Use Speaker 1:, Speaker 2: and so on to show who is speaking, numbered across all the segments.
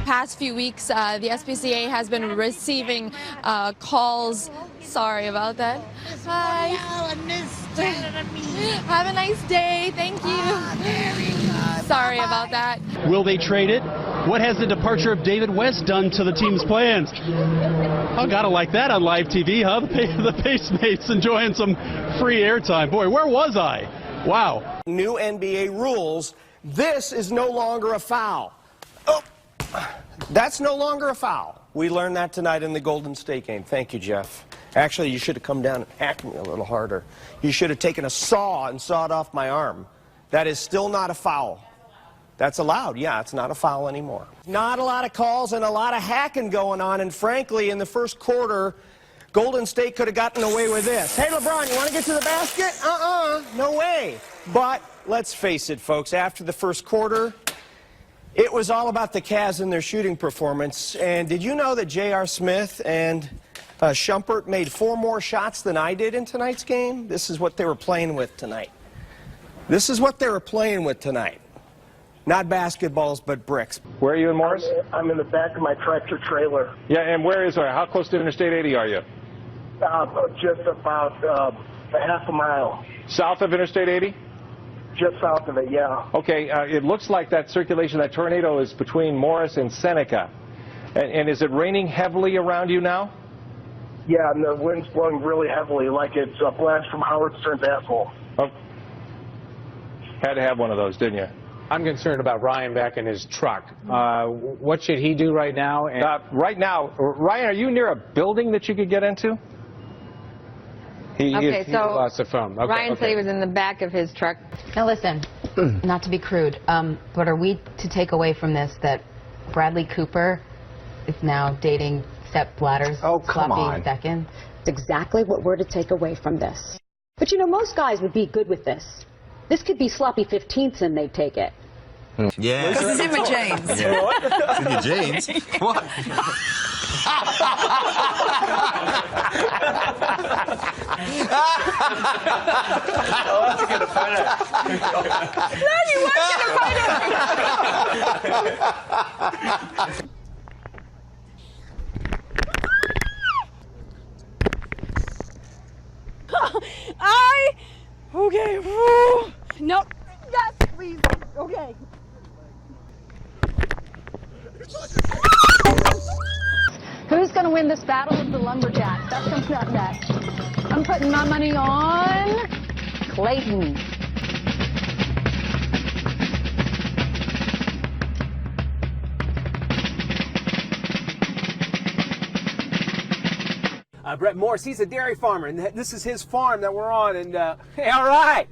Speaker 1: Past few weeks, the SPCA has been receiving calls. Sorry about that. Hi. Have a nice day. Thank you. Sorry about that.
Speaker 2: Will they trade it? What has the departure of David West done to the team's plans? Oh, gotta like that on live TV, huh? The Pacemates enjoying some free airtime. Boy, where was I? Wow.
Speaker 3: New NBA rules. This is no longer a foul. Oh, that's no longer a foul. We learned that tonight in the Golden State game. Thank you, Jeff. Actually, you should have come down and hacked me a little harder. You should have taken a saw and sawed off my arm. That is still not a foul. That's allowed. Yeah, it's not a foul anymore. Not a lot of calls and a lot of hacking going on. And frankly, in the first quarter, Golden State could have gotten away with this. Hey, LeBron, you want to get to the basket? No way. But let's face it, folks, after the first quarter, it was all about the Cavs and their shooting performance. And did you know that J.R. Smith and Shumpert made 4 more shots than I did in tonight's game? This is what they were playing with tonight. This is what they were playing with tonight. Not basketballs, but bricks.
Speaker 4: Where are you in Morris?
Speaker 5: I'm in the back of my tractor trailer.
Speaker 4: Yeah, and where is how close to Interstate 80 are you?
Speaker 5: Just about a half a mile.
Speaker 4: South of Interstate 80?
Speaker 5: Just south of it, yeah.
Speaker 4: Okay, it looks like that circulation, that tornado is between Morris and Seneca. And is it raining heavily around you now?
Speaker 5: Yeah, and the wind's blowing really heavily, like it's a blast from Howard Stern's asshole.
Speaker 4: Oh. Had to have one of those, didn't you?
Speaker 6: I'm concerned about Ryan back in his truck. What should he do right now?
Speaker 4: Right now, Ryan, are you near a building that you could get into? He lost the phone. Okay,
Speaker 7: Ryan said he was in the back of his truck.
Speaker 8: Now listen, not to be crude, but are we to take away from this that Bradley Cooper is now dating Step Bladder's sloppy second?
Speaker 9: That's exactly what we're to take away from this. But you know, most guys would be good with this. This could be sloppy 15ths and they'd take it.
Speaker 10: Yeah.
Speaker 11: Because it's in my jeans.
Speaker 10: Yeah. It's in your jeans? What?
Speaker 11: I wasn't going to find it. No, you weren't going to find it. Okay. Woo. Nope. Yes, please. Okay.
Speaker 9: Who's going to win this battle of the lumberjacks? That comes up next. I'm putting my money on Clayton.
Speaker 3: Brett Morris, he's a dairy farmer, and this is his farm that we're on. And hey, all right,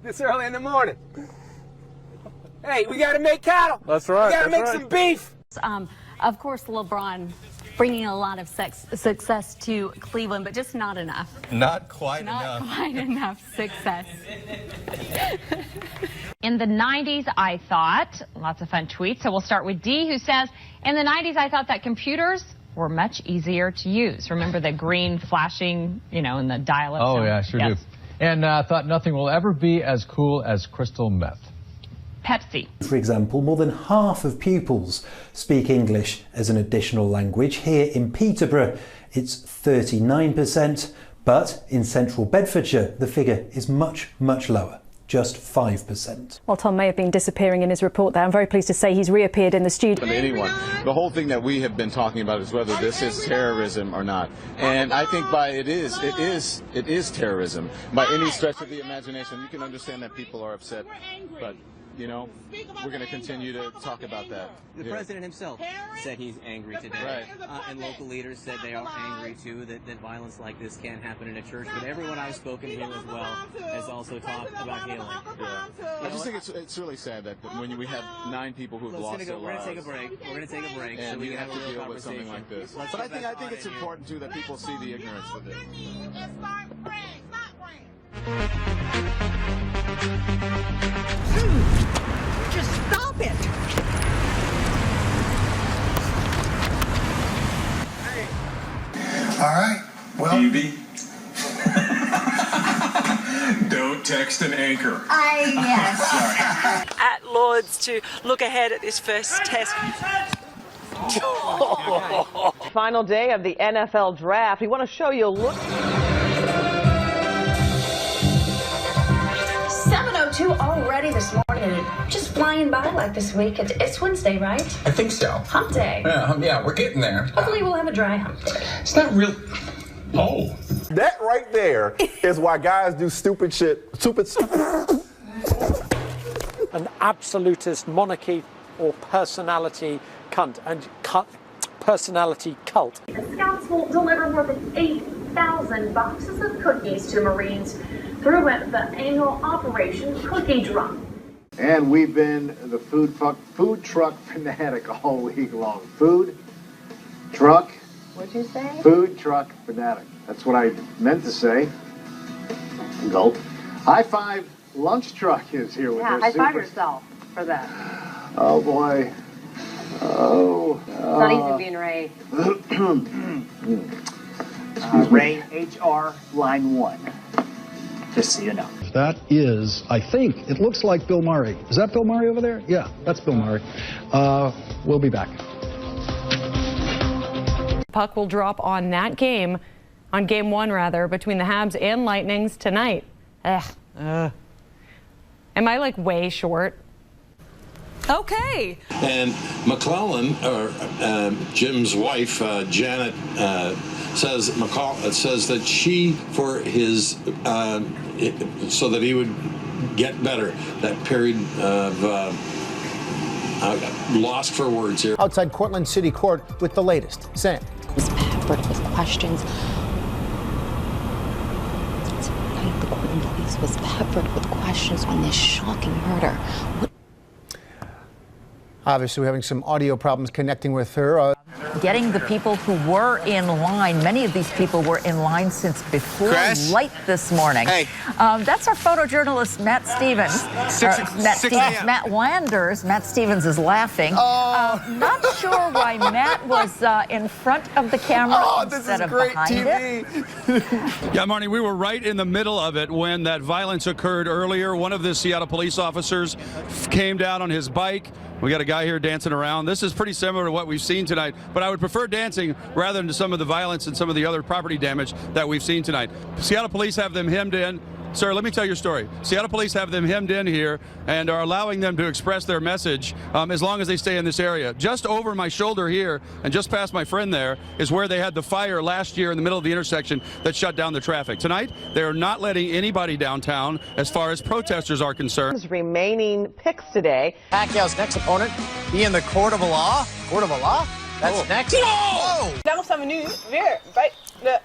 Speaker 3: this early in the morning. Hey, we got to make cattle.
Speaker 4: That's right.
Speaker 3: We got to make some beef.
Speaker 12: Of course, LeBron bringing a lot of success to Cleveland, but just not enough.
Speaker 10: Not quite enough.
Speaker 12: Not quite enough success.
Speaker 13: In the 90s, I thought, lots of fun tweets. So we'll start with D, who says, in the 90s, I thought that computers were much easier to use. Remember the green flashing, in the dial-up?
Speaker 14: Oh, yeah, sure do. And thought nothing will ever be as cool as crystal meth.
Speaker 13: Pepsi.
Speaker 15: For example, more than half of pupils speak English as an additional language. Here in Peterborough, it's 39%, but in central Bedfordshire, the figure is much, much lower. Just 5%.
Speaker 16: Well, Tom may have been disappearing in his report there. I'm very pleased to say he's reappeared in the studio.
Speaker 17: Anyone. The whole thing that we have been talking about is whether this is terrorism or not. And I think it is terrorism. By any stretch of the imagination, you can understand that people are upset, but we're going to continue to talk about that.
Speaker 18: The president himself said he's angry today.
Speaker 17: Right.
Speaker 18: And local leaders said they are angry, too, that violence like this can't happen in a church. But everyone I've spoken to as well has also talked about healing.
Speaker 17: Yeah. I just think it's really sad that when we have 9 people who have lost their lives.
Speaker 18: We're going to take a break. We're going to take a break.
Speaker 17: And
Speaker 18: so we
Speaker 17: you
Speaker 18: can
Speaker 17: have to deal with something like this. But I think it's important, too, that people see the ignorance with it.
Speaker 11: Just stop it.
Speaker 19: All right. Well,
Speaker 20: TV. Don't text an anchor.
Speaker 11: Yes.
Speaker 20: At Lloyd. solids to look ahead at this first test.
Speaker 21: Final day of the NFL draft. We want to show you a look.
Speaker 22: 7:02 already this morning, and just flying by like this week. It's Wednesday, right?
Speaker 23: I think so.
Speaker 22: Hump day.
Speaker 23: Yeah, we're getting there.
Speaker 22: Hopefully we'll have a dry hump day.
Speaker 23: It's not real. Oh.
Speaker 24: That right there is why guys do stupid shit.
Speaker 25: An absolutist monarchy or personality cunt and personality cult.
Speaker 22: The Scouts will deliver more than 8,000 boxes of cookies to Marines through the annual Operation Cookie Drop.
Speaker 26: And we've been the food truck fanatic all week long. Food truck.
Speaker 22: What'd you say?
Speaker 26: Food truck fanatic. That's what I meant to say. Gulp. High Five Lunch Truck is here with their
Speaker 22: high five yourself for that.
Speaker 26: Oh boy. Oh.
Speaker 22: It's not easy being Ray.
Speaker 26: Ray, HR, line 1. Just so you know.
Speaker 27: That is, I think, it looks like Bill Murray. Is that Bill Murray over there? Yeah, that's Bill Murray. We'll be back.
Speaker 28: Puck will drop on that game, on game 1 rather, between the Habs and Lightnings tonight. Am I like way short?
Speaker 20: Okay.
Speaker 29: And McClellan, or Jim's wife, Janet, says that she, for his, so that he would get better, that period of lost for words here.
Speaker 30: Outside Cortland City Court with the latest. Sam.
Speaker 31: Was peppered with questions. Tonight, the Cortland police was peppered with questions on this shocking murder.
Speaker 30: Obviously, we're having some audio problems connecting with her.
Speaker 32: Getting the people who were in line. Many of these people were in line since before light this morning.
Speaker 10: Hey.
Speaker 32: That's our photojournalist, Matt Stevens. Matt Landers. Matt Stevens is laughing. Not sure why Matt was in front of the camera instead of behind it.
Speaker 2: Yeah, Marnie, we were right in the middle of it when that violence occurred earlier. One of the Seattle police officers came down on his bike. We got a guy here dancing around. This is pretty similar to what we've seen tonight, but I would prefer dancing rather than some of the violence and some of the other property damage that we've seen tonight. Seattle police have them hemmed in. Sir, let me tell your story. Seattle police have them hemmed in here and are allowing them to express their message as long as they stay in this area. Just over my shoulder here and just past my friend there is where they had the fire last year in the middle of the intersection that shut down the traffic. Tonight, they are not letting anybody downtown as far as protesters are concerned.
Speaker 21: Remaining picks today.
Speaker 10: Pacquiao's next opponent be in the court of law. Court of law? That's next. Whoa!
Speaker 21: Dans sa venue, vers, right, le.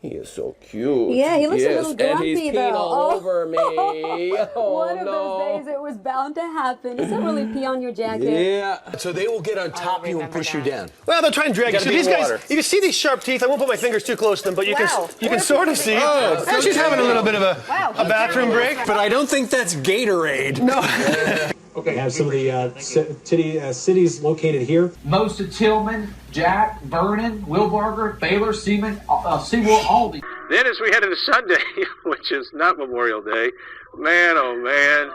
Speaker 3: He is so cute.
Speaker 9: Yeah, he looks a little grumpy,
Speaker 3: and he's peeing
Speaker 9: though.
Speaker 3: all over me.
Speaker 9: One of those days it was bound to happen. Does that really pee on your jacket?
Speaker 3: Yeah. So they will get on top of you and push you down.
Speaker 30: Well, they'll try and drag you. So these guys, you can see these sharp teeth. I won't put my fingers too close to them, but you can sort of see. Oh, and she's having a little bit of a bathroom break.
Speaker 3: But I don't think that's Gatorade.
Speaker 30: No.
Speaker 33: Okay, have some of the cities located here.
Speaker 34: Most of Tillman, Jack, Vernon, Wilbarger, Baylor, Seaman, Sewell, Albany.
Speaker 4: Then as we head into Sunday, which is not Memorial Day, man, oh man.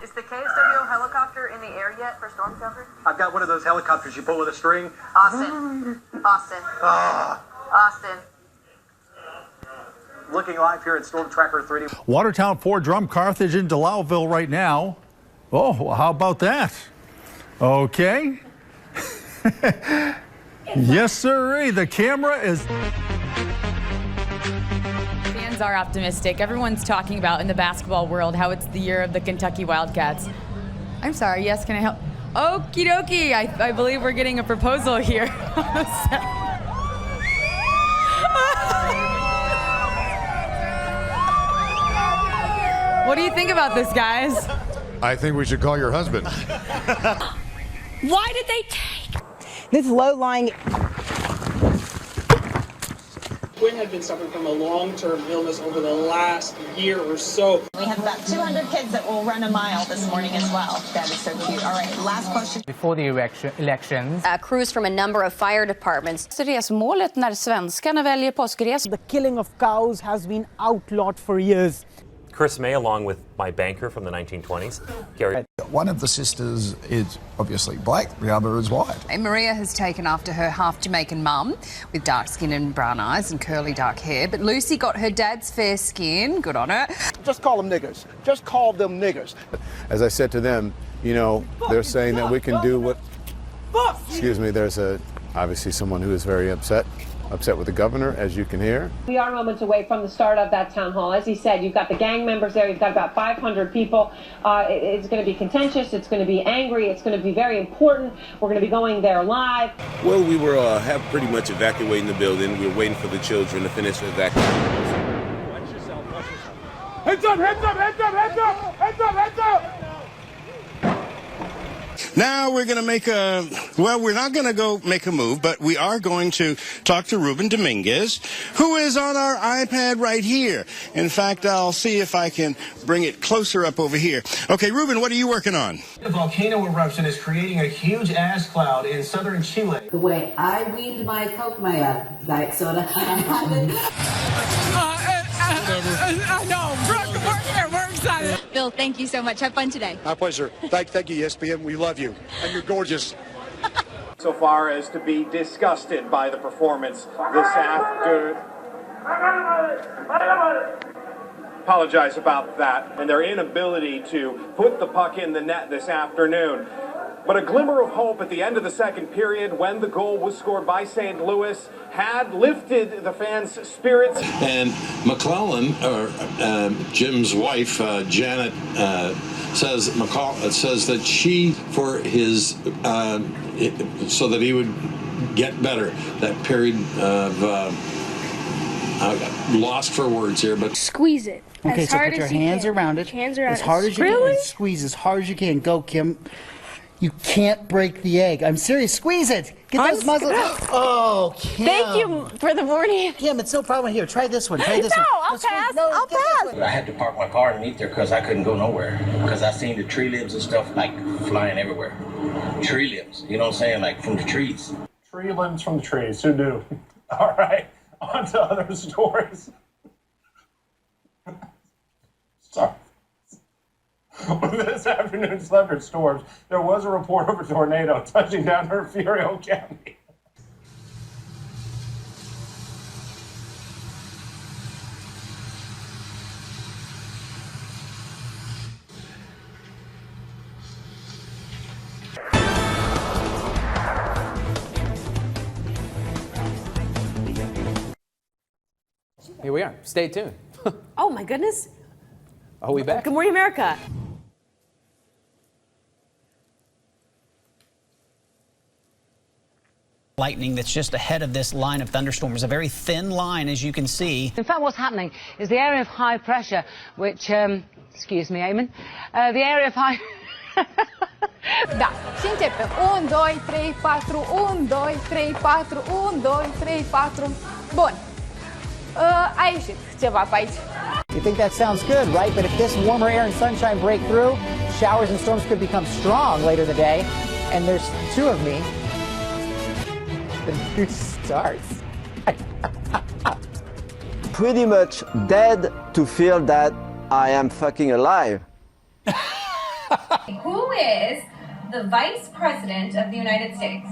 Speaker 21: Is the KSW helicopter in the air yet for storm coverage?
Speaker 33: I've got one of those helicopters you pull with a string.
Speaker 21: Austin.
Speaker 33: Looking live here at Storm Tracker 3D.
Speaker 35: Watertown, Fort Drum, Carthage, and Delisle right now. Oh, well, how about that? Okay. Yes, sir. The camera is.
Speaker 28: Fans are optimistic. Everyone's talking about in the basketball world how it's the year of the Kentucky Wildcats. I'm sorry. Yes, can I help? Okie dokie. I believe we're getting a proposal here. What do you think about this, guys?
Speaker 36: I think we should call your husband.
Speaker 21: Why did they take this low-lying?
Speaker 37: Quinn had been suffering from a long-term illness over the last year or so.
Speaker 38: We have about 200 kids that will run a mile this morning as well. That is so cute. All right, last question.
Speaker 39: Before the elections.
Speaker 40: Crews from a number of fire departments.
Speaker 41: Resmålet när svenskarna väljer påskres.
Speaker 21: The killing of cows has been outlawed for years.
Speaker 1: Chris May, along with my banker from the 1920s, Gary.
Speaker 5: One of the sisters is obviously black, the other is white.
Speaker 6: And Maria has taken after her half Jamaican mum with dark skin and brown eyes and curly dark hair. But Lucy got her dad's fair skin. Good on her.
Speaker 7: Just call them niggers. Just call them niggers.
Speaker 8: As I said to them, you know, they're saying that we can do what... Excuse me, there's obviously someone who is very upset with the governor, as you can hear.
Speaker 11: We are moments away from the start of that town hall. As he said, you've got the gang members there. You've got about 500 people. It's going to be contentious. It's going to be angry. It's going to be very important. We're going to be going there live.
Speaker 12: Well, we were have pretty much evacuating the building. We were waiting for the children to finish evacuating.
Speaker 7: Watch yourself. Heads up, heads up, heads up, heads up, heads up, heads up.
Speaker 13: Now we're going to make we're not going to go make a move, but we are going to talk to Ruben Dominguez, who is on our iPad right here. In fact, I'll see if I can bring it closer up over here. Okay, Ruben, what are you working on?
Speaker 14: The volcano eruption is creating a huge ash cloud in southern Chile.
Speaker 15: The way I weaned my Coke, my diet soda,
Speaker 16: I know, we're excited.
Speaker 17: Bill, thank you so much. Have fun today.
Speaker 7: My pleasure. Thank you, ESPN. We love you. And you're gorgeous.
Speaker 4: So far as to be disgusted by the performance this afternoon. Apologize about that and their inability to put the puck in the net this afternoon. But a glimmer of hope at the end of the second period when the goal was scored by St. Louis had lifted the fans' spirits.
Speaker 29: And McClellan, or Jim's wife, Janet, says that she, for his, so that he would get better, that period of, lost for words here, but...
Speaker 18: Squeeze it.
Speaker 19: Okay,
Speaker 18: as
Speaker 19: so
Speaker 18: hard
Speaker 19: put your
Speaker 18: as
Speaker 19: hands
Speaker 18: you can.
Speaker 19: around it.
Speaker 18: Hands around
Speaker 19: as hard
Speaker 18: it.
Speaker 19: as you
Speaker 18: Really?
Speaker 19: can. And squeeze as hard as you can. Go, Kim. You can't break the egg. I'm serious. Squeeze it. Get those muscles. Oh, Kim.
Speaker 18: Thank you for the warning.
Speaker 19: Kim, it's no problem. Here, try this one. Try this one.
Speaker 18: I'll pass. I'll pass.
Speaker 14: I had to park my car underneath there because I couldn't go nowhere. Because I seen the tree limbs and stuff like flying everywhere. Tree limbs, you know what I'm saying? Like from the trees.
Speaker 4: Tree limbs from the trees, who knew? All right, on to other stories. Sorry. This afternoon's leopard storms, there was a report of a tornado touching down Refugio County.
Speaker 22: Here we are. Stay tuned.
Speaker 23: Oh my goodness.
Speaker 22: Are we back?
Speaker 23: Good morning, America.
Speaker 24: Lightning that's just ahead of this line of thunderstorms, a very thin line, as you can see.
Speaker 25: In fact, what's happening is the area of high pressure, which, excuse me, Eamon, the area of high...
Speaker 9: Dai, si începe. 1, 2, 3, 4, 1, 2, 3, 4, 1, 2, 3, 4. Bun. A ieșit ceva pe aici.
Speaker 19: You think that sounds good, right? But if this warmer air and sunshine break through, showers and storms could become strong later in the day. And there's two of me. The news starts.
Speaker 26: Pretty much dead to feel that I am fucking alive.
Speaker 27: Who is the Vice President of the United States?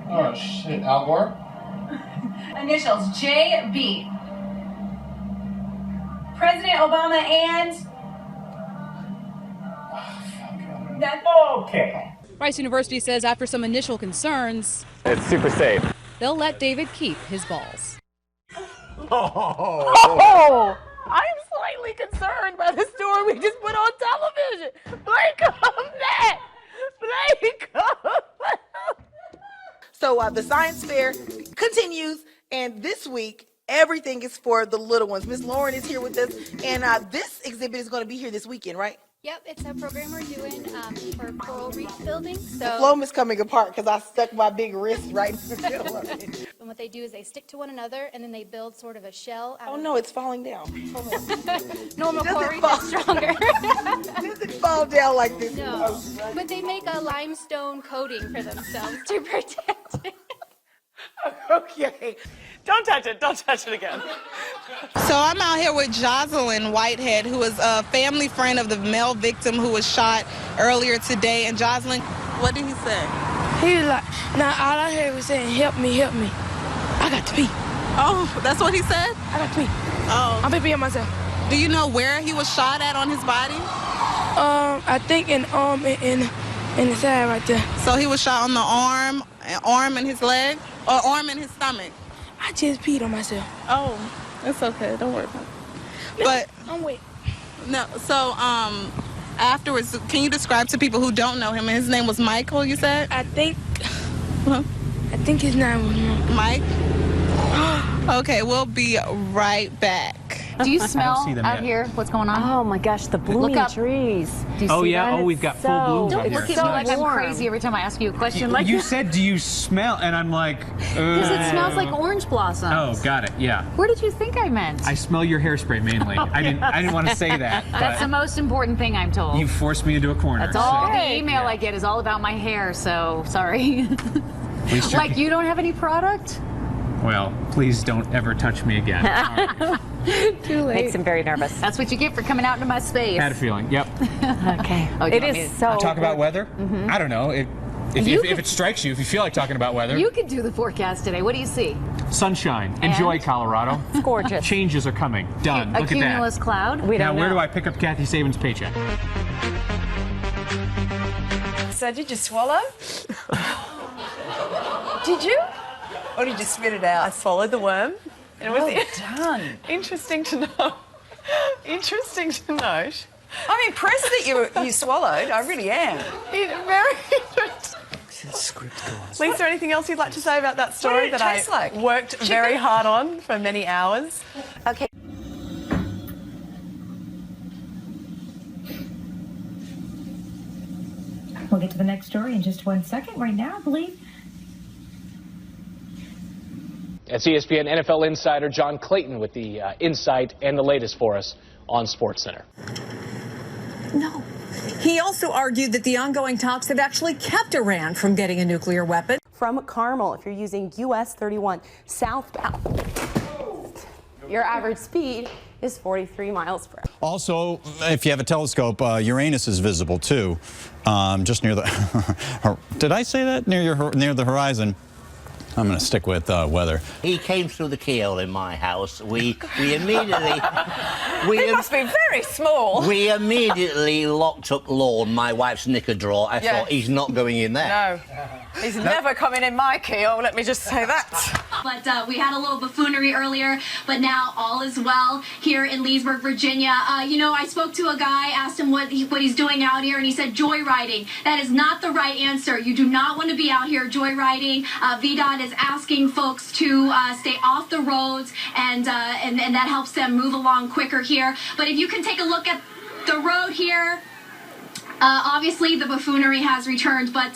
Speaker 19: Oh, shit. Al Gore?
Speaker 27: Initials JB. President Obama and... That's
Speaker 19: okay.
Speaker 41: Rice University says after some initial concerns,
Speaker 22: it's super safe.
Speaker 41: they'll let David keep his balls.
Speaker 42: Oh! I'm slightly concerned by the story we just put on television. Blake, come back! Blake, come back! So the science fair continues, and this week, everything is for the little ones. Miss Lauren is here with us, and this exhibit is going to be here this weekend, right?
Speaker 43: Yep, it's a program we're doing for coral reef building. So
Speaker 42: the foam is coming apart because I stuck my big wrist right in the middle of it.
Speaker 43: And what they do is they stick to one another, and then they build sort of a shell.
Speaker 42: Oh no, it's falling down.
Speaker 43: Normal coral reef is stronger.
Speaker 42: It doesn't fall down like this.
Speaker 43: No, but they make a limestone coating for themselves to protect it.
Speaker 42: Okay. Don't touch it. Don't touch it again. So I'm out here with Jocelyn Whitehead, who is a family friend of the male victim who was shot earlier today. And Jocelyn, what did he say?
Speaker 1: He was like, now all I heard was saying, help me, help me. I got to pee.
Speaker 42: Oh, that's what he said?
Speaker 1: I got to pee.
Speaker 42: Oh.
Speaker 1: I'm peeing myself.
Speaker 42: Do you know where he was shot at on his body?
Speaker 1: I think in the side right there.
Speaker 42: So he was shot on the arm and his leg, or arm and his stomach?
Speaker 1: I just peed on myself.
Speaker 42: Oh, it's okay. Don't worry about it. But
Speaker 1: I'm wet.
Speaker 42: No, so afterwards, can you describe to people who don't know him? His name was Michael, you said?
Speaker 1: I think his name was
Speaker 42: Mike. Okay, we'll be right back.
Speaker 25: Do you smell out here what's going on?
Speaker 23: Oh my gosh, the blooming trees.
Speaker 25: Do you
Speaker 22: Oh,
Speaker 25: see
Speaker 22: yeah.
Speaker 25: that?
Speaker 22: Oh, we've got full blooms out
Speaker 25: Don't
Speaker 22: here.
Speaker 25: look at me like I'm crazy every time I ask you a question like
Speaker 22: You
Speaker 25: that.
Speaker 22: said, do you smell? And I'm like,
Speaker 25: Because it smells like orange blossoms.
Speaker 22: Oh, got it. Yeah.
Speaker 25: Where did you think I meant?
Speaker 22: I smell your hairspray mainly. I didn't want to say that.
Speaker 25: That's the most important thing, I'm told.
Speaker 22: You forced me into a corner.
Speaker 25: That's all.
Speaker 22: so-
Speaker 25: The email I get is all about my hair, so sorry.
Speaker 22: Please
Speaker 25: Like you don't have any product?
Speaker 22: Well, please don't ever touch me again. All right.
Speaker 23: Too late. Makes him very nervous.
Speaker 25: That's what you get for coming out into my space.
Speaker 22: Had a feeling. Yep.
Speaker 23: Okay.
Speaker 25: Oh,
Speaker 23: It is so.
Speaker 22: Talk about weather?
Speaker 25: Mhm.
Speaker 22: I don't know. If it strikes you, if you feel like talking about weather.
Speaker 25: You could do the forecast today. What do you see?
Speaker 22: Sunshine.
Speaker 25: And?
Speaker 22: Enjoy Colorado.
Speaker 23: It's gorgeous.
Speaker 22: Changes are coming. Done.
Speaker 25: A
Speaker 22: Look
Speaker 25: cumulus
Speaker 22: at that.
Speaker 25: cloud?
Speaker 23: We
Speaker 22: Now,
Speaker 23: don't
Speaker 22: where
Speaker 23: know.
Speaker 22: do I pick up Kathy Saban's paycheck?
Speaker 1: So did you swallow? Did you? Or did you spit it out?
Speaker 42: I swallowed the worm. And it was
Speaker 1: done.
Speaker 42: interesting to know. Interesting to note.
Speaker 1: I'm impressed that you swallowed. I really am.
Speaker 42: Very interesting. Lisa, anything else you'd like to say about that story
Speaker 1: did it
Speaker 42: that
Speaker 1: taste
Speaker 42: I
Speaker 1: like?
Speaker 42: worked very hard on for many hours?
Speaker 43: Okay.
Speaker 2: We'll get to the next story in just 1 second. Right now, I believe.
Speaker 3: That's ESPN NFL insider John Clayton with the insight and the latest for us on SportsCenter.
Speaker 5: No. He also argued that the ongoing talks have actually kept Iran from getting a nuclear weapon.
Speaker 23: From Carmel, if you're using US 31 southbound, your average speed is 43 miles per hour.
Speaker 6: Also, if you have a telescope, Uranus is visible too, just near the. Did I say that near the horizon? I'm going to stick with weather.
Speaker 14: He came through the keyhole in my house. We immediately...
Speaker 1: He must be very small.
Speaker 14: We immediately locked up Lorne, my wife's knicker drawer. I thought, he's not going in there.
Speaker 1: No. He's never coming in my keyhole, let me just say that.
Speaker 27: But we had a little buffoonery earlier, but now all is well here in Leesburg, Virginia. You know, I spoke to a guy, asked him what he's doing out here, and he said joyriding. That is not the right answer. You do not want to be out here joyriding. VDOT is asking folks to stay off the roads, and that helps them move along quicker here. But if you can take a look at the road here, obviously the buffoonery has returned, but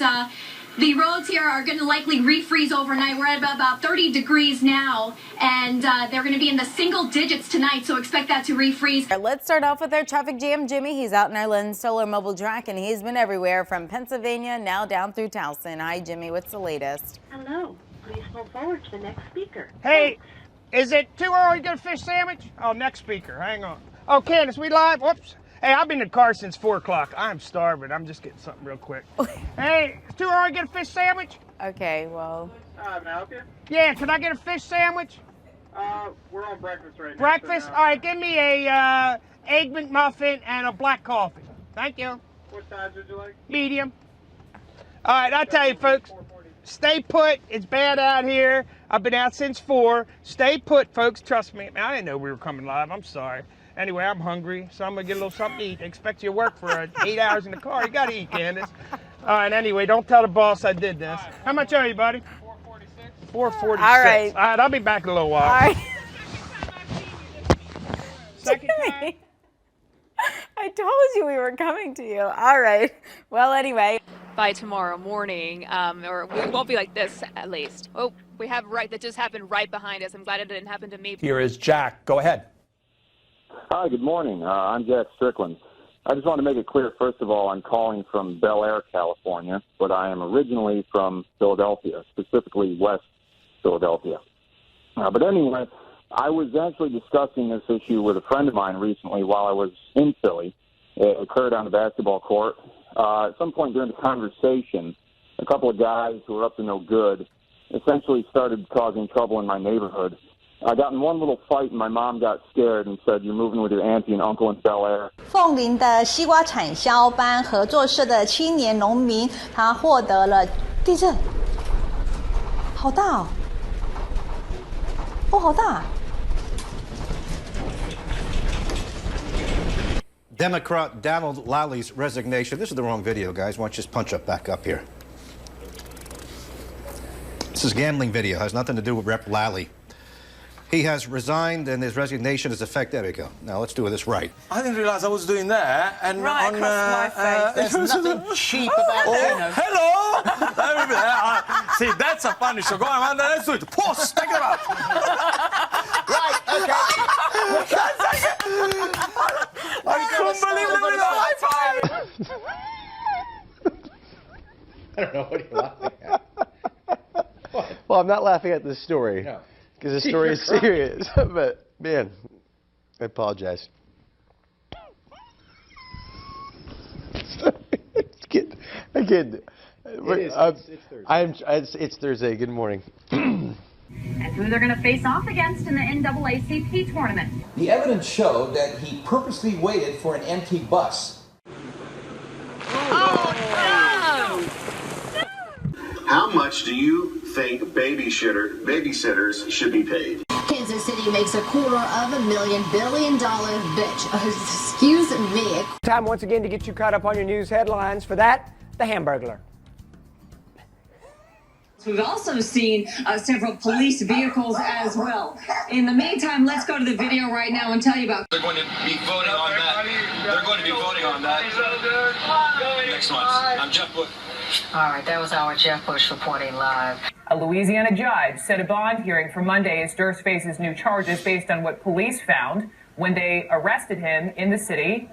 Speaker 27: the roads here are going to likely refreeze overnight. We're at about 30 degrees now, and they're going to be in the single digits tonight, so expect that to refreeze.
Speaker 8: Let's start off with our traffic jam. Jimmy, he's out in our Lynn Solar Mobile Track, and he's been everywhere from Pennsylvania now down through Towson. Hi, Jimmy. What's the latest?
Speaker 10: Hello. Please hold forward to the next speaker.
Speaker 11: Hey, is it too early to get a fish sandwich? Oh, next speaker. Hang on. Oh, Candace, we live? Whoops. Hey, I've been in the car since 4 o'clock. I'm starving. I'm just getting something real quick. Hey, it's too early to get a fish sandwich?
Speaker 8: Okay, well.
Speaker 11: Can I help you? Yeah, can I get a fish sandwich?
Speaker 12: We're on breakfast right now.
Speaker 11: Breakfast? All right, give me a egg McMuffin and a black coffee. Thank you.
Speaker 12: What size would you like?
Speaker 11: Medium. All right, I'll tell you, folks. Stay put. It's bad out here. I've been out since 4. Stay put, folks. Trust me. I didn't know we were coming live. I'm sorry. Anyway, I'm hungry, so I'm going to get a little something to eat. I expect you to work for 8 hours in the car. You got to eat, Candace. All right, anyway, don't tell the boss I did this. How much are you, buddy? $4.46. $4.46. All right, I'll be back in a little while.
Speaker 8: All right.
Speaker 11: Second time.
Speaker 8: I told you we were coming to you. All right. Well, anyway.
Speaker 41: By tomorrow morning, or we won't be like this at least. Oh, we have that just happened right behind us. I'm glad it didn't happen to me.
Speaker 22: Here is Jack. Go ahead.
Speaker 20: Hi, good morning. I'm Jack Strickland. I just want to make it clear, first of all, I'm calling from Bel Air, California, but I am originally from Philadelphia, specifically West Philadelphia. But anyway, I was actually discussing this issue with a friend of mine recently while I was in Philly. It occurred on the basketball court. At some point during the conversation, a couple of guys who were up to no good essentially started causing trouble in my neighborhood. I got in one little fight, and my mom got scared and said, "You're moving with your auntie and uncle in Bel Air."
Speaker 4: 凤林的西瓜产销班合作社的青年农民，他获得了地震，好大哦！哦，好大。
Speaker 7: Democrat Donald Lally's resignation. This is the wrong video, guys. Why don't you just punch up back up here? This is a gambling video. It has nothing to do with Rep. Lally. He has resigned, and his resignation is effective. There we go. Now let's do this right.
Speaker 9: I didn't realise I was doing that. And
Speaker 42: right
Speaker 9: on,
Speaker 42: across my face.
Speaker 7: There's nothing cheap about it.
Speaker 9: Hello! See, that's a funny show. Go on, let's do it. Pause. Take it out.
Speaker 42: Right, okay.
Speaker 9: I couldn't believe it. High five!
Speaker 13: I don't know what you're laughing at. What? Well, I'm not laughing at this story. No. Because the story is serious. But, man, I apologize. I can't. It's Thursday. Good morning.
Speaker 15: And who they're going to face off against in the NAACP tournament.
Speaker 16: The evidence showed that he purposely waited for an empty bus.
Speaker 15: Oh, no!
Speaker 17: How much do you think babysitters should be paid?
Speaker 18: Kansas City makes $250 billion bitch. Excuse me.
Speaker 11: Time once again to get you caught up on your news headlines. For that, the Hamburglar.
Speaker 21: We've also seen several police vehicles as well. In the meantime, let's go to the video right now and tell you about.
Speaker 17: They're going to be voting on that. They're going to be voting on that next month. I'm Jeff Bush.
Speaker 15: All right, that was our Jeff Bush reporting live.
Speaker 24: A Louisiana judge set a bond hearing for Monday as Durst faces new charges based on what police found when they arrested him in the city.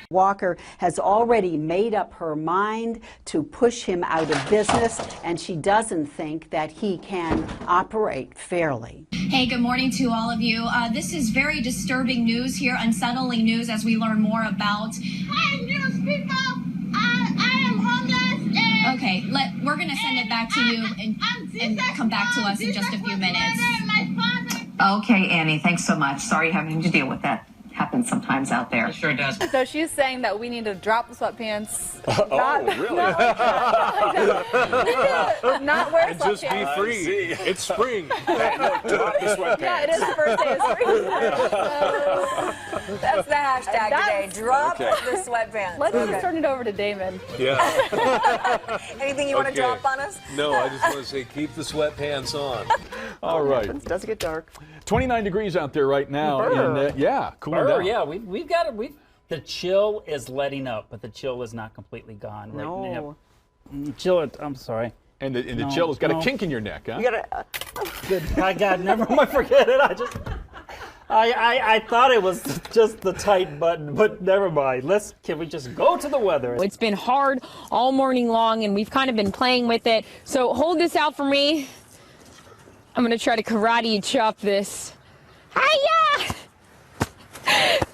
Speaker 28: Walker has already made up her mind to push him out of business, and she doesn't think that he can operate fairly.
Speaker 27: Hey, good morning to all of you. This is very disturbing news here, unsettling news as we learn more about.
Speaker 18: Hi, news people. I am homeless. And
Speaker 27: okay, we're going to send it back to you and come back to us in just a few minutes.
Speaker 15: Okay, Annie, thanks so much. Sorry having to deal with that. Happens sometimes out there.
Speaker 13: It sure does.
Speaker 43: So she's saying that we need to drop the sweatpants.
Speaker 29: Really?
Speaker 43: Not wear
Speaker 29: and
Speaker 43: sweatpants.
Speaker 29: Just be free. It's spring. Hey, look, drop the sweatpants.
Speaker 43: Yeah, it is the first day of spring.
Speaker 42: That's the hashtag today. Drop the sweatpants.
Speaker 43: Let's just turn it over to Damon.
Speaker 29: Yeah.
Speaker 42: Anything you want to drop on us?
Speaker 29: No, I just want to say keep the sweatpants on.
Speaker 30: All right.
Speaker 11: It does get dark.
Speaker 30: 29 degrees out there right now. And, yeah, cooling down.
Speaker 31: Yeah, we've got it. The chill is letting up, but the chill is not completely gone.
Speaker 24: No.
Speaker 31: Chill. I'm sorry.
Speaker 30: And the chill has got a kink in your neck, huh?
Speaker 11: You gotta.
Speaker 31: Good. I got. Never mind. Forget it. I thought it was just the tight button, but never mind. Can we just go to the weather?
Speaker 32: It's been hard all morning long, and we've kind of been playing with it. So hold this out for me. I'm going to try to karate chop this. Hiya!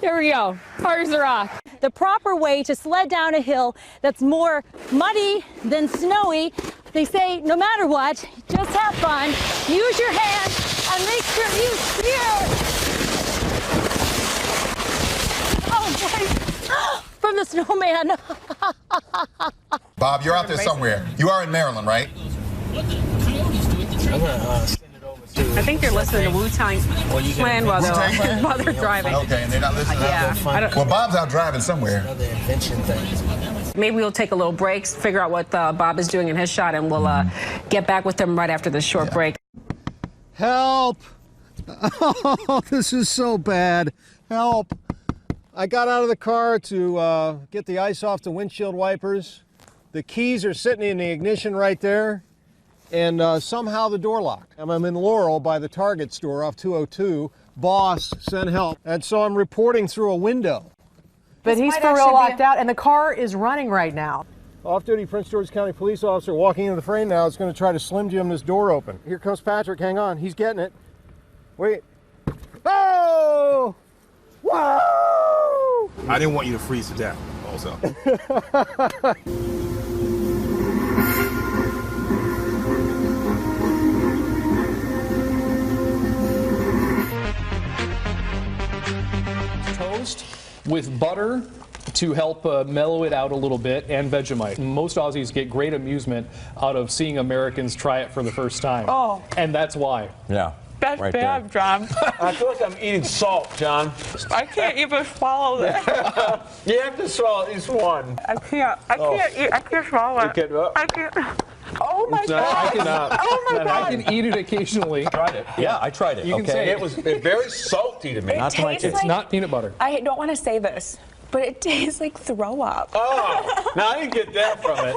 Speaker 32: There we go. Hard as a rock.
Speaker 33: The proper way to sled down a hill that's more muddy than snowy, they say no matter what, just have fun, use your hands, and make sure you steer. Oh, boy. From the snowman.
Speaker 34: Bob, you're out there somewhere. You are in Maryland, right?
Speaker 23: I think they're listening to Wu-Tang Clan while they're driving.
Speaker 34: Okay, and they're not listening.
Speaker 23: Yeah.
Speaker 34: Well, Bob's out driving somewhere.
Speaker 23: Maybe we'll take a little break, figure out what Bob is doing in his shot, and we'll get back with them right after this short break.
Speaker 35: Help! Oh, this is so bad. Help! I got out of the car to get the ice off the windshield wipers. The keys are sitting in the ignition right there. And somehow the door locked. I'm in Laurel by the Target store off 202. Boss, send help. And so I'm reporting through a window.
Speaker 36: But he's for real locked out, and the car is running right now.
Speaker 35: Off-duty Prince George's County police officer walking into the frame now is going to try to Slim Jim this door open. Here comes Patrick. Hang on. He's getting it. Wait. Oh! Whoa!
Speaker 29: I didn't want you to freeze to death, also.
Speaker 1: Toast with butter to help mellow it out a little bit, and Vegemite. Most Aussies get great amusement out of seeing Americans try it for the first time.
Speaker 42: Oh.
Speaker 1: And that's why.
Speaker 29: Yeah.
Speaker 42: That's
Speaker 29: right
Speaker 42: bad,
Speaker 29: there.
Speaker 42: John.
Speaker 29: I feel like I'm eating salt, John.
Speaker 42: I can't even swallow this.
Speaker 29: You have to swallow at least one.
Speaker 42: I can't eat. I can't swallow it. I can't. Oh my God.
Speaker 1: I cannot.
Speaker 42: Oh my God.
Speaker 1: I can eat it occasionally.
Speaker 29: Tried it. Yeah, I tried it.
Speaker 1: You can say
Speaker 29: it was very salty to me.
Speaker 42: It tastes
Speaker 1: It's
Speaker 42: like,
Speaker 1: not peanut butter.
Speaker 42: I don't want to say this, but it tastes like throw up.
Speaker 29: Oh, now I didn't get that from it.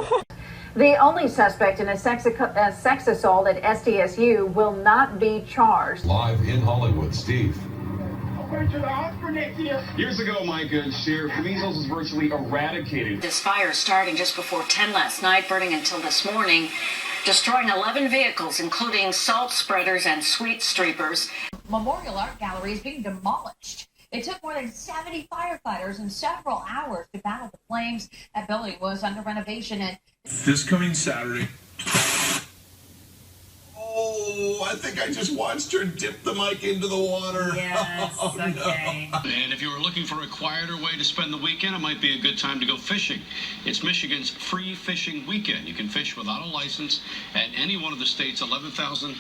Speaker 2: The only suspect in a sex assault at SDSU will not be charged.
Speaker 3: Live in Hollywood, Steve.
Speaker 4: Years ago, Micah, Sheriff measles was virtually eradicated.
Speaker 5: This fire starting just before 10 last night, burning until this morning, destroying 11 vehicles, including salt spreaders and sweet streepers.
Speaker 6: Memorial Art Gallery is being demolished. It took more than 70 firefighters and several hours to battle the flames. That building was under renovation and
Speaker 3: This coming Saturday. Oh, I think I just watched her dip the mic into the water.
Speaker 5: Yes, okay.
Speaker 4: And if you were looking for a quieter way to spend the weekend, it might be a good time to go fishing. It's Michigan's free fishing weekend. You can fish without a license at any one of the state's 11,000.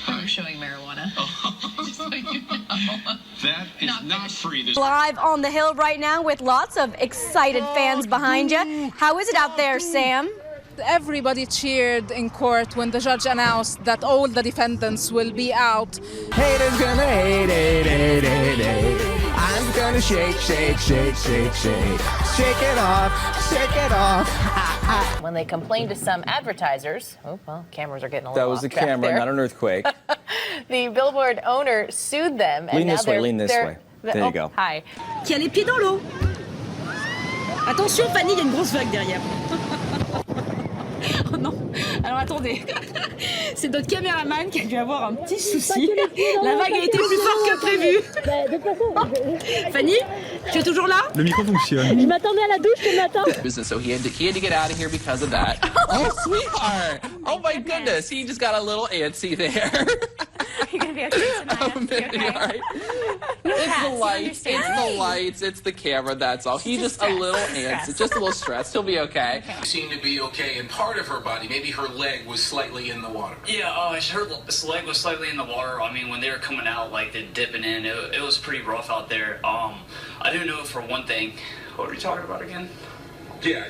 Speaker 6: I'm showing marijuana. Just so you know.
Speaker 4: That is not free. This
Speaker 33: Live on the Hill right now with lots of excited fans behind you. How is it out there, Sam?
Speaker 7: Everybody cheered in court when the judge announced that all the defendants will be out.
Speaker 8: Haters gonna hate. I'm gonna shake. Shake it off.
Speaker 9: When they complained to some advertisers, oh, well, cameras are getting a little
Speaker 10: That was the
Speaker 9: off track
Speaker 10: camera,
Speaker 9: there.
Speaker 10: not an earthquake.
Speaker 9: The billboard owner sued them.
Speaker 10: Lean
Speaker 9: and
Speaker 10: this way, lean this way. There you go.
Speaker 9: Hi.
Speaker 33: Qui a les pieds dans l'eau. Attention, Fanny, il y a une grosse vague derrière. Oh non. Alors attendez. C'est notre caméraman qui a dû avoir un petit souci. La vague a été plus forte que prévu. Fanny, tu es toujours là?
Speaker 29: Le micro fonctionne.
Speaker 33: Je m'attendais à la douche ce matin.
Speaker 12: Business, so he had to get out of here because of that. Oh, sweetheart! Oh my goodness, he just got a little antsy there.
Speaker 33: You're gonna be okay tonight.
Speaker 12: All right. It's the lights. It's the lights. It's the camera. That's all. He's just a little antsy, just a little stressed. He'll be okay.
Speaker 17: Seemed to be okay, and part of her body, maybe her leg, was slightly in the water.
Speaker 14: Yeah, her leg was slightly in the water. I mean, when they were coming out, like they're dipping in, it was pretty rough out there. I do know for one thing. What were we talking about again?
Speaker 17: Yeah,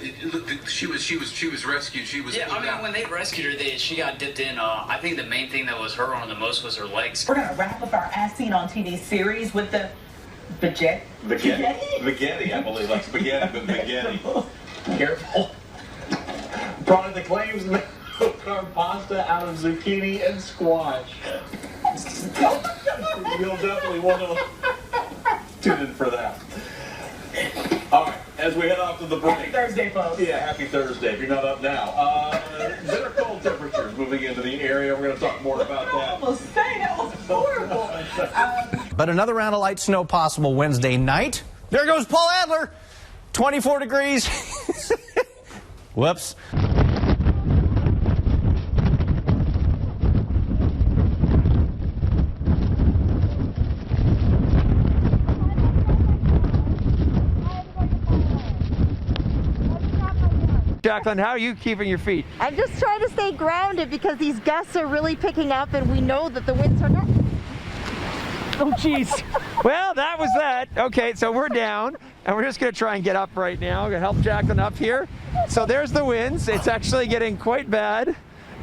Speaker 17: she was rescued. She was.
Speaker 14: Yeah, I mean, when they rescued her, she got dipped in. I think the main thing that was hurt on the most was her legs.
Speaker 16: We're gonna wrap up our As Seen on TV series with the Spaghetti, I believe, like spaghetti, but spaghetti. Careful. Product that claims carved pasta out of zucchini and squash. You'll definitely want to tune in for that. All right, as we head off to the break. Happy Thursday, folks. Yeah, happy Thursday, if you're not up now. Better cold temperatures moving into the area. We're going to talk more about that. I almost say that was horrible.
Speaker 19: But another round of light snow possible Wednesday night. There goes Paul Adler. 24 degrees. Whoops.
Speaker 11: Jacqueline, how are you keeping your feet?
Speaker 20: I'm just trying to stay grounded because these gusts are really picking up and we know that the winds are not.
Speaker 11: Oh, jeez. Well, that was that. Okay, so we're down, and we're just going to try and get up right now. We're going to help Jacqueline up here. So there's the winds. It's actually getting quite bad,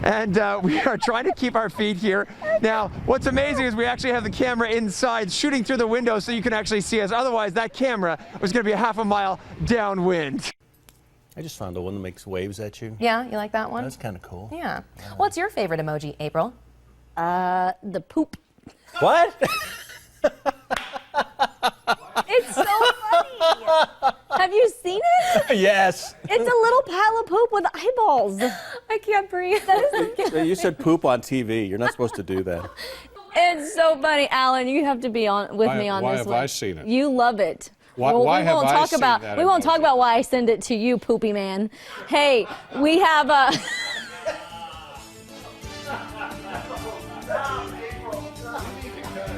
Speaker 11: and we are trying to keep our feet here. Now, what's amazing is we actually have the camera inside shooting through the window so you can actually see us. Otherwise, that camera was going to be a half a mile downwind.
Speaker 13: I just found the one that makes waves at you.
Speaker 9: Yeah, you like that one?
Speaker 13: That's kind of cool.
Speaker 9: Yeah. What's your favorite emoji, April?
Speaker 33: The poop.
Speaker 13: What?
Speaker 33: It's so funny. Have you seen it?
Speaker 13: Yes.
Speaker 33: It's a little pile of poop with eyeballs.
Speaker 9: I can't breathe.
Speaker 33: That is
Speaker 13: You said poop on TV. You're not supposed to do that.
Speaker 1: It's so funny, Alan. You have to be on with me on
Speaker 29: why
Speaker 1: this
Speaker 29: have
Speaker 1: one.
Speaker 29: I seen it?
Speaker 1: You love it.
Speaker 29: Why have I seen that
Speaker 1: We won't talk
Speaker 29: emoji?
Speaker 1: about why I send it to you, poopy man. Hey, we have a.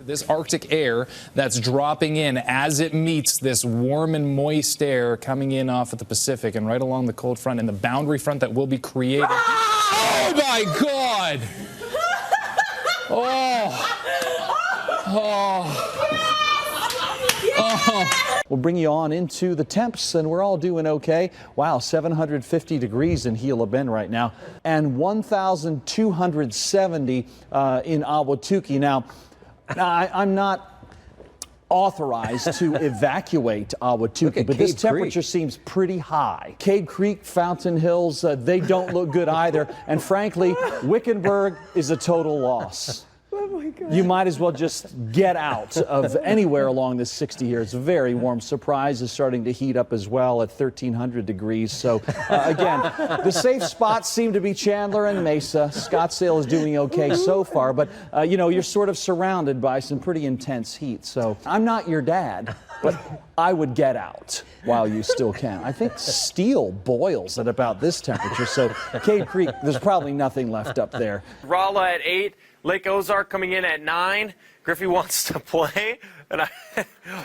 Speaker 15: This Arctic air that's dropping in as it meets this warm and moist air coming in off of the Pacific and right along the cold front and the boundary front that will be created. Oh my God! Oh.
Speaker 19: We'll bring you on into the temps, and we're all doing okay. Wow, 750 degrees in Gila Bend right now, and 1,270 in Ahwatukee. Now, I'm not authorized to evacuate Ahwatukee, but this temperature seems pretty high. Cave Creek, Fountain Hills, they don't look good either. And frankly, Wickenburg is a total loss. Oh my God. You might as well just get out of anywhere along this 60 here. It's a very warm. Surprise is starting to heat up as well at 1,300 degrees. So again, the safe spots seem to be Chandler and Mesa. Scottsdale is doing okay so far, but you know, you're sort of surrounded by some pretty intense heat. So I'm not your dad, but I would get out while you still can. I think steel boils at about this temperature. So Cave Creek, there's probably nothing left up there.
Speaker 18: Rolla at 8. Lake Ozark coming in at 9. Griffey wants to play. And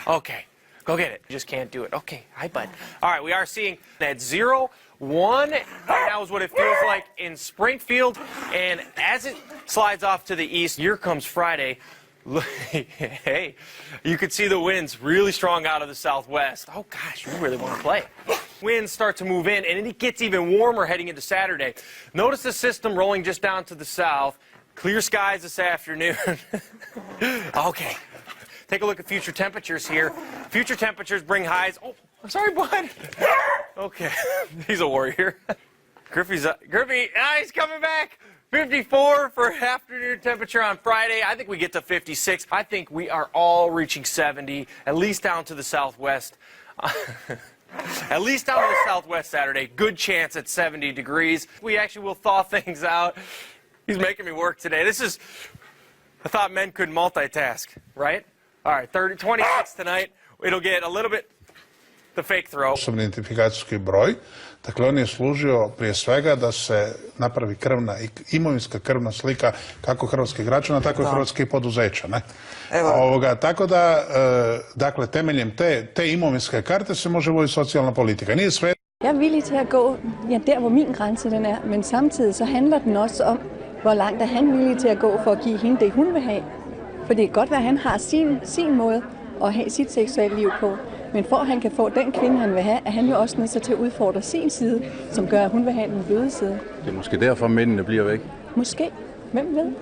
Speaker 18: okay, go get it. You just can't do it. Okay, hi, bud. All right, we are seeing at 0, 1. Right now is what it feels like in Springfield. And as it slides off to the east, here comes Friday. Hey, you could see the winds really strong out of the southwest. Oh, gosh, you really want to play. Winds start to move in, and it gets even warmer heading into Saturday. Notice the system rolling just down to the south. Clear skies this afternoon. Okay. Take a look at future temperatures here. Future temperatures bring highs. Oh, I'm sorry, bud. Okay. He's a warrior. Griffey, he's coming back. 54 for afternoon temperature on Friday. I think we get to 56. I think we are all reaching 70, at least down to the southwest. At least down to the southwest Saturday. Good chance at 70 degrees. We actually will thaw things out. He's making me work today. I thought men could multitask, right? All right, 26 tonight. It'll get a little bit the fake throw.
Speaker 21: Osobni identifikacijski broj. Dakle, on je služio prije svega da se napravi imovinska krvna slika kako hrvatskih građana, tako i hrvatskih poduzeća. Ne? Tako da, dakle, temeljem te imovinske karte se može voditi socijalna politika. Nije sve.
Speaker 22: Jeg er villig til at gå der, hvor min grænse den er, men samtidig så handler den også om, hvor langt er han villig til at gå for at give hende det, hun vil have. For det kan godt være, at han har sin måde at have sit seksuelle liv på. Men for at han kan få den kvinde, han vil have, er han jo også nødt til at udfordre sin side, som gør, at hun vil have den bløde side.
Speaker 23: Det er måske derfor, mændene bliver væk.
Speaker 22: Måske. Hvem ved?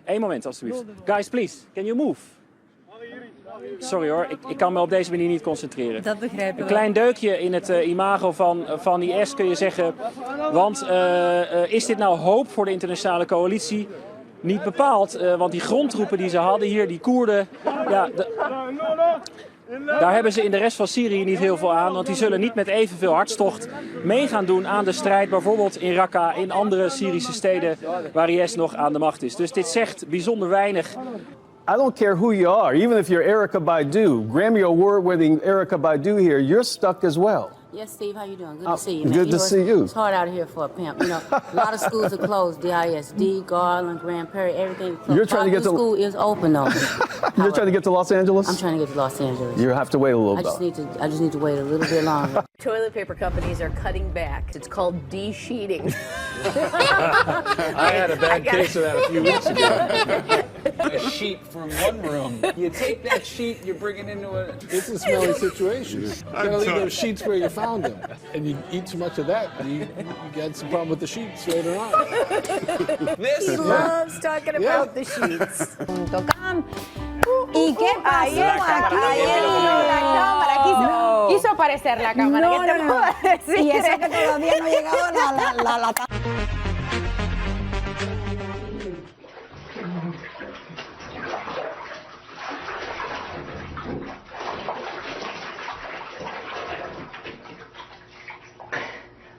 Speaker 24: Eén moment, alstublieft. Guys, please, can you move? Sorry hoor, ik kan me op deze manier niet concentreren.
Speaker 22: Dat begrijp ik.
Speaker 24: Een klein deukje in het imago van IS kun je zeggen. Want is dit nou hoop voor de internationale coalitie? Niet bepaald, want die grondtroepen die ze hadden hier, die Koerden, ja, daar hebben ze in de rest van Syrië niet heel veel aan. Want die zullen niet met evenveel hartstocht mee gaan doen aan de strijd. Bijvoorbeeld in Raqqa, in andere Syrische steden waar IS nog aan de macht is. Dus dit zegt bijzonder weinig.
Speaker 25: I don't care who you are, even if you're Erykah Badu, Grammy Award-winning Erykah Badu here, you're stuck as well.
Speaker 26: Yes, Steve, how you doing? Good to see you.
Speaker 25: Good to see you.
Speaker 26: It's hard out here for a pimp. You know, a lot of schools are closed. DISD, Garland, Grand Prairie, everything closed.
Speaker 25: You're trying to get to
Speaker 26: school is open though.
Speaker 25: You're trying to get to Los Angeles?
Speaker 26: I'm trying to get to Los Angeles.
Speaker 25: You have to wait a little bit.
Speaker 26: I just need to wait a little bit longer.
Speaker 9: Toilet paper companies are cutting back. It's called de-sheeting.
Speaker 29: I had a bad case of that a few weeks ago.
Speaker 27: A sheet from one room. You take that sheet, you bring it into a...
Speaker 29: It's a smelly situation. You gotta leave those sheets where you found them. And you eat too much of that, you got some problem with the sheets later on.
Speaker 9: He loves talking about the sheets.
Speaker 28: ¿Y qué pasó aquí? La cámara quiso aparecer la cámara. No, ¿Qué te puedo decir? Y eso que todavía no ha llegado la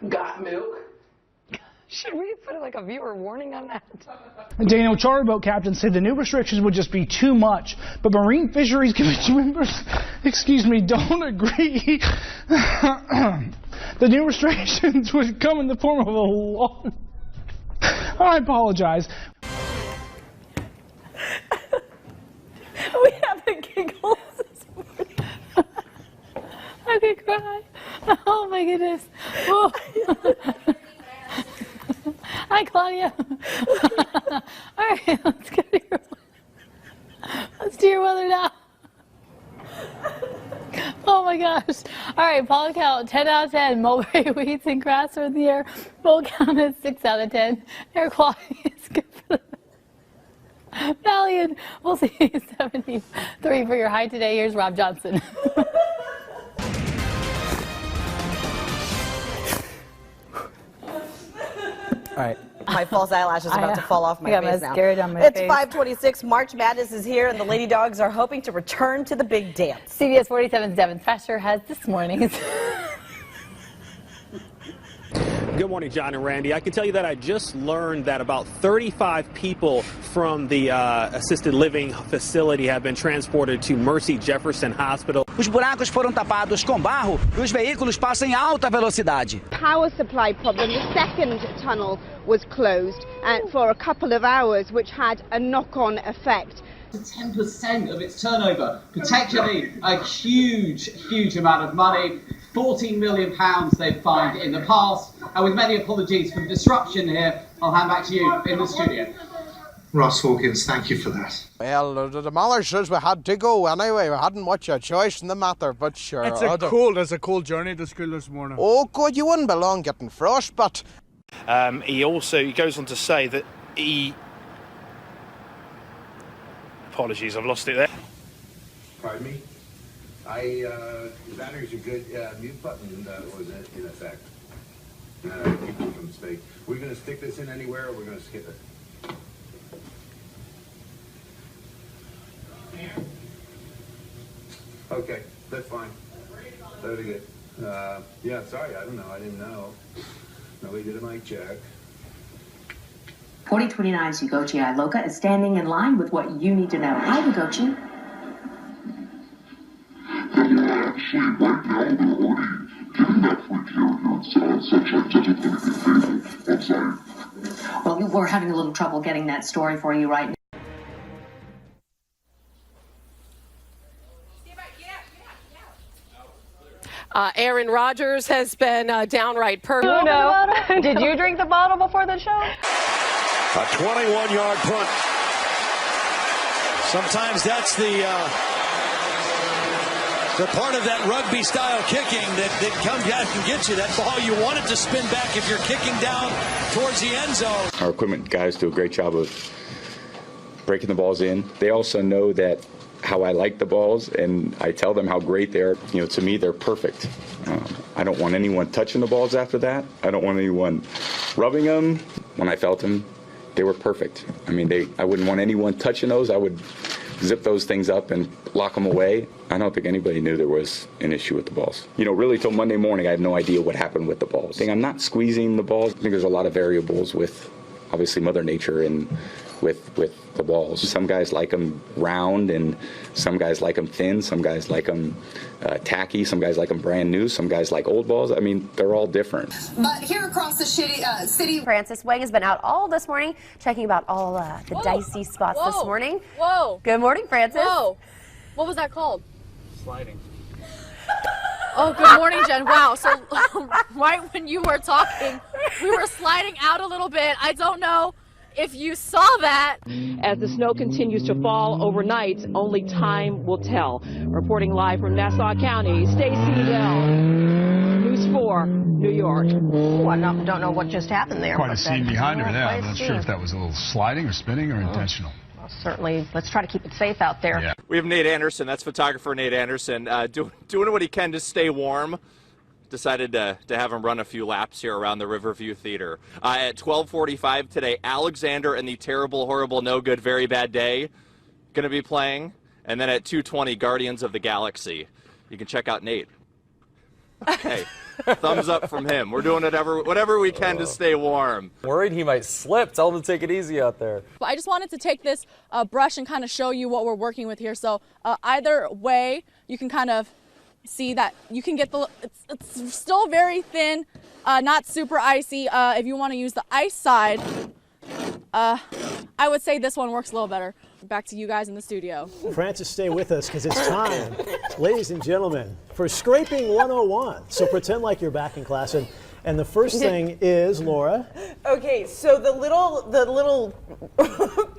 Speaker 30: Got milk?
Speaker 2: Should we put like a viewer warning on that?
Speaker 3: Daniel, charter boat captains say the new restrictions would just be too much, but Marine Fisheries Committee members, don't agree. The new restrictions would come in the form of a law. I apologize.
Speaker 33: We have the giggles this morning. I could cry. Oh my goodness. Oh. Hi, Claudia. All right, let's do your weather now. Oh my gosh. All right, pollen count 10 out of 10. Mulberry wheats and grass are in the air. Pollen count is 6 out of 10. Air quality is good for the Valiant. We'll see 73 for your high today. Here's Rob Johnson.
Speaker 4: All right. My false eyelash is about to fall off my face now.
Speaker 33: On my
Speaker 4: it's
Speaker 33: face.
Speaker 4: 5:26. March Madness is here, and the Lady Dogs are hoping to return to the big dance.
Speaker 33: CBS 47's Devin Fesher has this morning's.
Speaker 5: Good morning, John and Randy. I can tell you that I just learned that about 35 people from the assisted living facility have been transported to Mercy Jefferson Hospital.
Speaker 6: Os buracos foram tapados com barro e os veículos passam em alta velocidade.
Speaker 7: Power supply problem. The second tunnel was closed for a couple of hours, which had a knock-on effect.
Speaker 8: 10% of its turnover, potentially a huge amount of money. £14 million they've fined in the past, and with many apologies for the disruption here, I'll hand back to you in the studio.
Speaker 10: Ross Hawkins, thank you for that.
Speaker 12: Well, the Mallard says we had to go anyway. We hadn't much a choice in the matter, but sure.
Speaker 17: It's a cold journey to school this morning.
Speaker 12: Oh, God, you wouldn't belong getting frostbite.
Speaker 17: He goes on to say that apologies, I've lost it there.
Speaker 30: Pardon me? The batteries are good. Mute button was in effect. Keep them from speak. We're going to stick this in anywhere, or we're going to skip it. Okay, that's fine. Very good. Yeah, sorry, I don't know. I didn't know. Nobody did a mic check.
Speaker 31: 4029 Ugochi Iloka is standing in line with what you need to know. Hi, Ugochi. Well, we're having a little trouble getting that story for you right now.
Speaker 32: Aaron Rodgers has been downright perfect.
Speaker 2: Did you drink the bottle before the show?
Speaker 34: A 21-yard punt. Sometimes that's the part of that rugby-style kicking that comes out and gets you. That ball, you want it to spin back if you're kicking down towards the end zone.
Speaker 35: Our equipment guys do a great job of breaking the balls in. They also know that how I like the balls, and I tell them how great they are. You know, to me, they're perfect. I don't want anyone touching the balls after that. I don't want anyone rubbing them. When I felt them, they were perfect. I mean, I wouldn't want anyone touching those. I would zip those things up and lock them away. I don't think anybody knew there was an issue with the balls. You know, really till Monday morning, I had no idea what happened with the balls. I'm not squeezing the balls. I think there's a lot of variables with, obviously, Mother Nature and with the balls. Some guys like them round, and some guys like them thin. Some guys like them tacky. Some guys like them brand new. Some guys like old balls. I mean, they're all different.
Speaker 36: But here across the city, Francis Wang has been out all this morning, checking about all the dicey spots this morning.
Speaker 37: Whoa.
Speaker 36: Good morning, Francis.
Speaker 37: Whoa. What was that called?
Speaker 17: Sliding.
Speaker 37: Oh, good morning, Jen. Wow. So right when you were talking, we were sliding out a little bit. I don't know if you saw that.
Speaker 38: As the snow continues to fall overnight, only time will tell. Reporting live from Nassau County, Stacey Bell, News 4, New York.
Speaker 2: Ooh, I don't know what just happened there.
Speaker 39: Quite a scene behind her there.
Speaker 2: Quite
Speaker 39: I'm
Speaker 2: a
Speaker 39: not sure
Speaker 2: scene.
Speaker 39: if that was a little sliding or spinning or intentional.
Speaker 2: Well, certainly, let's try to keep it safe out there.
Speaker 39: Yeah.
Speaker 40: We have Nate Anderson, that's photographer Nate Anderson, doing what he can to stay warm. Decided to have him run a few laps here around the Riverview Theater. At 12:45 today, Alexander and the Terrible, Horrible, No Good, Very Bad Day going to be playing. And then at 2:20, Guardians of the Galaxy. You can check out Nate. Hey, thumbs up from him. We're doing whatever we can to stay warm.
Speaker 1: Worried he might slip. Tell him to take it easy out there.
Speaker 37: I just wanted to take this brush and kind of show you what we're working with here. So either way, you can kind of see that you can get it's still very thin, not super icy. If you want to use the ice side, I would say this one works a little better. Back to you guys in the studio.
Speaker 3: Francis, stay with us because it's time, ladies and gentlemen, for Scraping 101. So pretend like you're back in class, and the first thing is, Laura.
Speaker 4: Okay, so the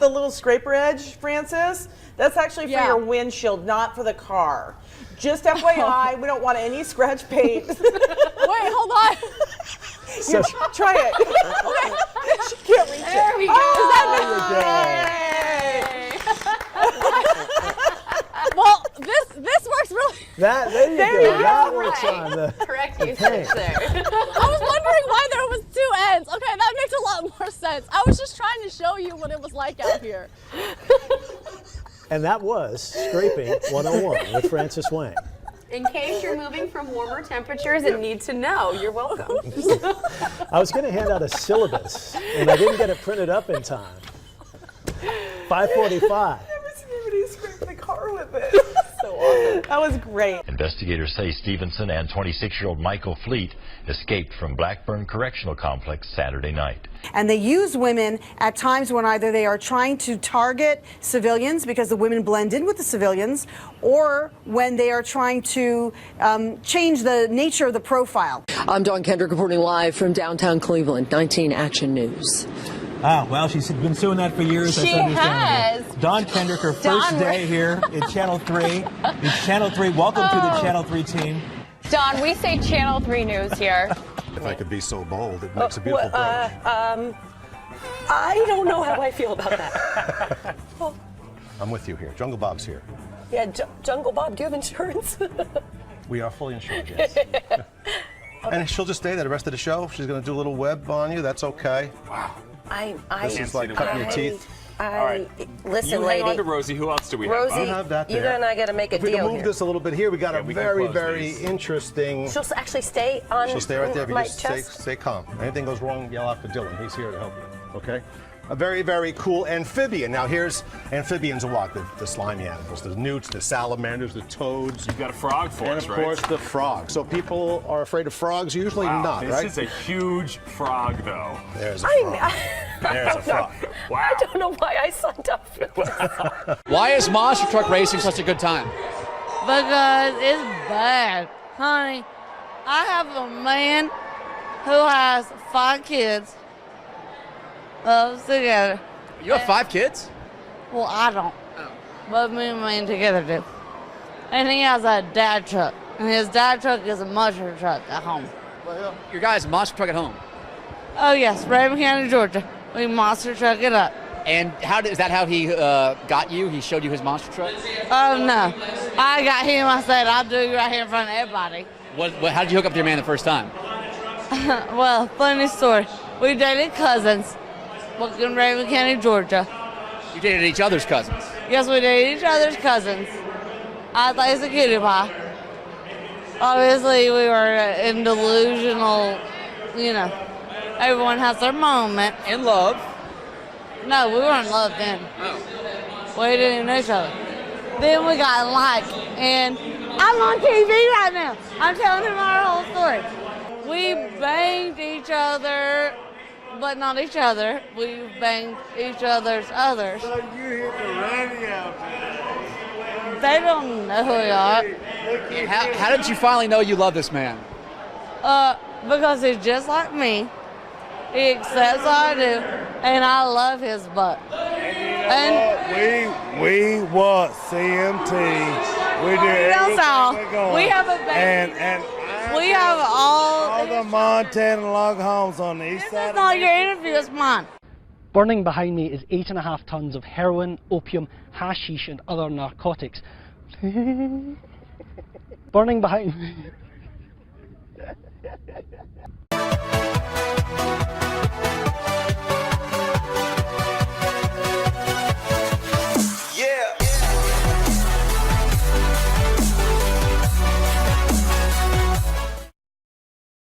Speaker 4: little scraper edge, Francis, that's actually for your windshield, not for the car. Just FYI, we don't want any scratch paint.
Speaker 37: Wait, hold on.
Speaker 4: So, try it. She can't reach
Speaker 37: there
Speaker 4: it.
Speaker 37: We go. Well, this works really.
Speaker 3: There you go. That works on the
Speaker 37: correct
Speaker 3: usage there.
Speaker 37: I was wondering why there was two ends. Okay, that makes a lot more sense. I was just trying to show you what it was like out here.
Speaker 3: And that was Scraping 101 with Francis Wang.
Speaker 36: In case you're moving from warmer temperatures and need to know, you're welcome.
Speaker 3: I was going to hand out a syllabus, and I didn't get it printed up in time. 5:45.
Speaker 4: I've never seen anybody scrape the car with it. So awesome. That was great.
Speaker 9: Investigators say Stevenson and 26-year-old Michael Fleet escaped from Blackburn Correctional Complex Saturday night.
Speaker 11: And they use women at times when either they are trying to target civilians because the women blend in with the civilians, or when they are trying to change the nature of the profile.
Speaker 13: I'm Dawn Kendrick reporting live from downtown Cleveland, 19 Action News.
Speaker 14: Ah, well, she's been doing that for years.
Speaker 36: She has.
Speaker 14: Dawn Kendrick, her first day here at Channel 3. It's Channel 3. Welcome to the Channel 3 team.
Speaker 2: Dawn, we say Channel 3 News here.
Speaker 10: If I could be so bold, it makes a beautiful program.
Speaker 11: I don't know how I feel about that.
Speaker 10: I'm with you here. Jungle Bob's here.
Speaker 11: Yeah, Jungle Bob, do you have insurance?
Speaker 10: We are fully insured, yes. And she'll just stay there the rest of the show. She's going to do a little web on you. That's okay. Wow. This is like cutting your teeth.
Speaker 11: Listen,
Speaker 40: you
Speaker 11: lady.
Speaker 40: hang on to Rosie. Who else do we
Speaker 11: Rosie,
Speaker 40: have?
Speaker 10: I'll have that there.
Speaker 11: you and I got to make a
Speaker 10: If we
Speaker 11: deal
Speaker 10: can move
Speaker 11: here.
Speaker 10: this a little bit here, we got a
Speaker 40: we can
Speaker 10: very,
Speaker 40: close
Speaker 10: very
Speaker 40: these.
Speaker 10: interesting.
Speaker 11: She'll actually stay on
Speaker 10: She'll stay right there. If you
Speaker 11: my
Speaker 10: just
Speaker 11: chest.
Speaker 10: stay calm. Anything goes wrong, yell out for Dylan. He's here to help you. Okay? A very, very cool amphibian. Now here's amphibians are what? The slimy animals, the newts, the salamanders, the toads.
Speaker 40: You've got a frog for
Speaker 10: and
Speaker 40: us,
Speaker 10: of
Speaker 40: right?
Speaker 10: course the frog. So people are afraid of frogs, usually not,
Speaker 40: this
Speaker 10: right?
Speaker 40: This is a huge frog, though.
Speaker 10: There's a frog. There's a frog.
Speaker 40: Wow.
Speaker 11: I don't know why I signed up for this.
Speaker 6: Why is monster truck racing such a good time?
Speaker 33: Because it's bad. Honey, I have a man who has 5 kids. Loves together.
Speaker 6: You have 5 kids?
Speaker 33: Well, I don't. But me and man together do. And he has a dad truck. And his dad truck is a monster truck at home.
Speaker 6: Well, your guy's a monster truck at home.
Speaker 33: Oh, yes, Raven County, Georgia. We monster truck it up.
Speaker 6: And is that how he got you? He showed you his monster truck?
Speaker 33: Oh, no. I got him. I said, I'll do you right here in front of everybody.
Speaker 6: How did you hook up to your man the first time?
Speaker 33: Well, funny story. We dated cousins. Working in Raven County, Georgia.
Speaker 6: You dated each other's cousins?
Speaker 33: Yes, we dated each other's cousins. I thought he was a cutie pie. Obviously, we were in delusional, everyone has their moment.
Speaker 6: In love?
Speaker 33: No, we weren't in love then.
Speaker 6: Oh.
Speaker 33: We didn't even know each other. Then we got like, and I'm on TV right now. I'm telling him our whole story. We banged each other, but not each other. We banged each other's others.
Speaker 17: So you hit the radio.
Speaker 33: They don't know who we are.
Speaker 6: How did you finally know you love this man?
Speaker 33: Because he's just like me. He accepts what I do, and I love his butt.
Speaker 17: And we what CMT. We do everything
Speaker 33: we have a band.
Speaker 17: And
Speaker 33: we have all
Speaker 17: the Montana log homes on the east
Speaker 33: This
Speaker 17: side.
Speaker 33: is not your interview, it's mine.
Speaker 15: Burning behind me is 8.5 tons of heroin, opium, hashish, and other narcotics. Burning behind me.